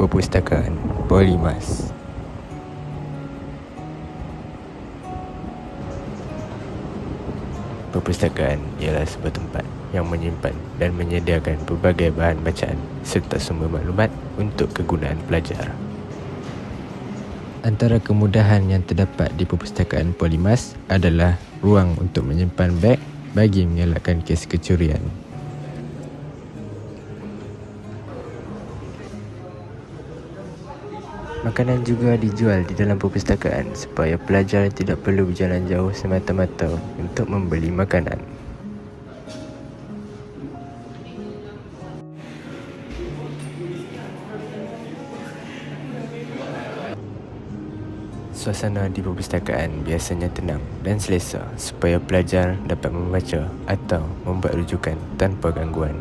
Perpustakaan Polymas. Perpustakaan ialah sebuah tempat yang menyimpan dan menyediakan pelbagai bahan bacaan serta sumber maklumat untuk kegunaan pelajar. Antara kemudahan yang terdapat di Perpustakaan Polymas adalah ruang untuk menyimpan beg bagi mengelakkan kes kecurian. Makanan juga dijual di dalam perpustakaan supaya pelajar tidak perlu berjalan jauh semata-mata untuk membeli makanan. Suasana di perpustakaan biasanya tenang dan selesa supaya pelajar dapat membaca atau membuat rujukan tanpa gangguan.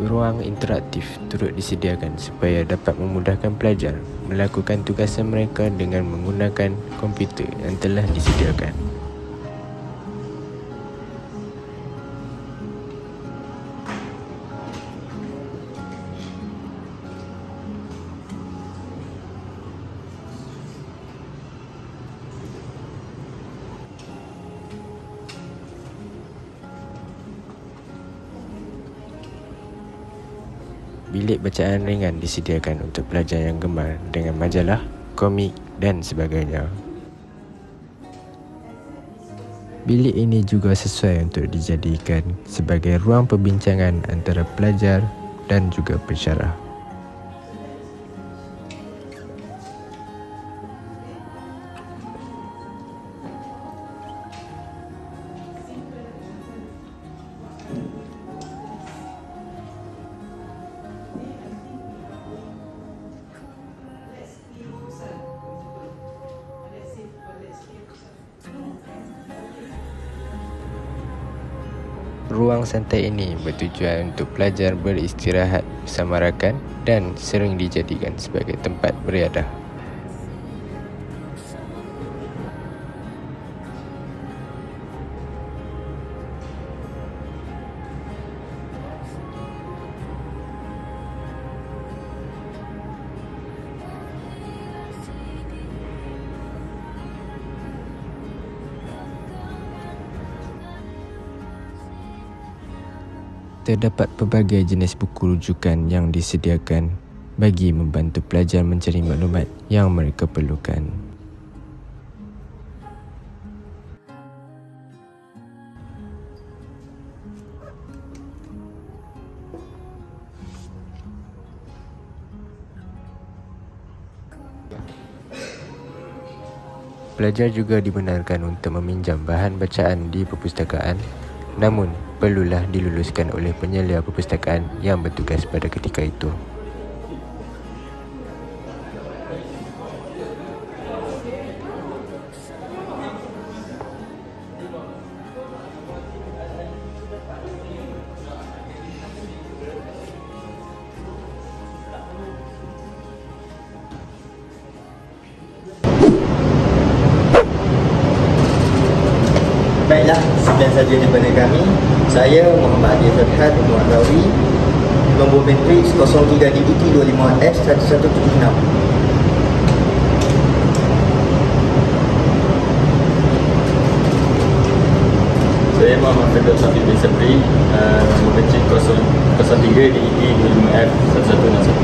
Ruang interaktif turut disediakan supaya dapat memudahkan pelajar melakukan tugasan mereka dengan menggunakan komputer yang telah disediakan. Bilik bacaan ringan disediakan untuk pelajar yang gemar dengan majalah, komik dan sebagainya. Bilik ini juga sesuai untuk dijadikan sebagai ruang perbincangan antara pelajar dan juga pensyarah. Ruang santai ini bertujuan untuk pelajar beristirahat bersama rakan dan sering dijadikan sebagai tempat beriadah. Terdapat pelbagai jenis buku rujukan yang disediakan bagi membantu pelajar mencari maklumat yang mereka perlukan. Pelajar juga dibenarkan untuk meminjam bahan bacaan di perpustakaan, namun perlulah diluluskan oleh penyelia perpustakaan yang bertugas pada ketika itu. Baiklah, sekian saja daripada kami. Saya Muhammad Adi Farhan Muhammadawi, nombor matriks 03 DDT 25F1176. Saya Muhammad Fadil Safi bin Sabri, nombor matriks 03 DDT 25F1161.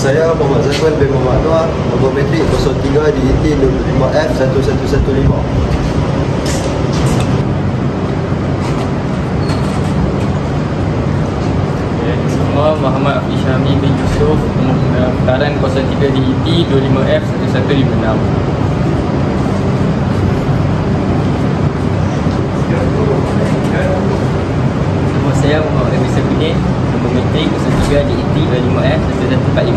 Saya Muhammad Zafran bin Muhammad Noor, nombor matrik 03 DET 25F1115. Nama Muhammad Isyami bin Yusuf, pendaftaran 03 DET 25F1156. Nama saya Muhammad Abi Sabudin, nombor matrik 03 DET 25F1145.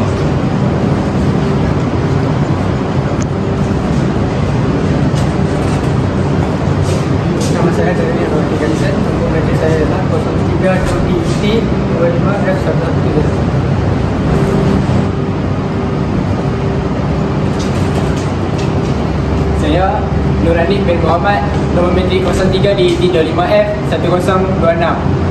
Nama saya Jeremy Abdul Ghazal, nombor matrik saya Saya Nurani bin Muhammad, nombor metrik 03 di IT 25F 1026.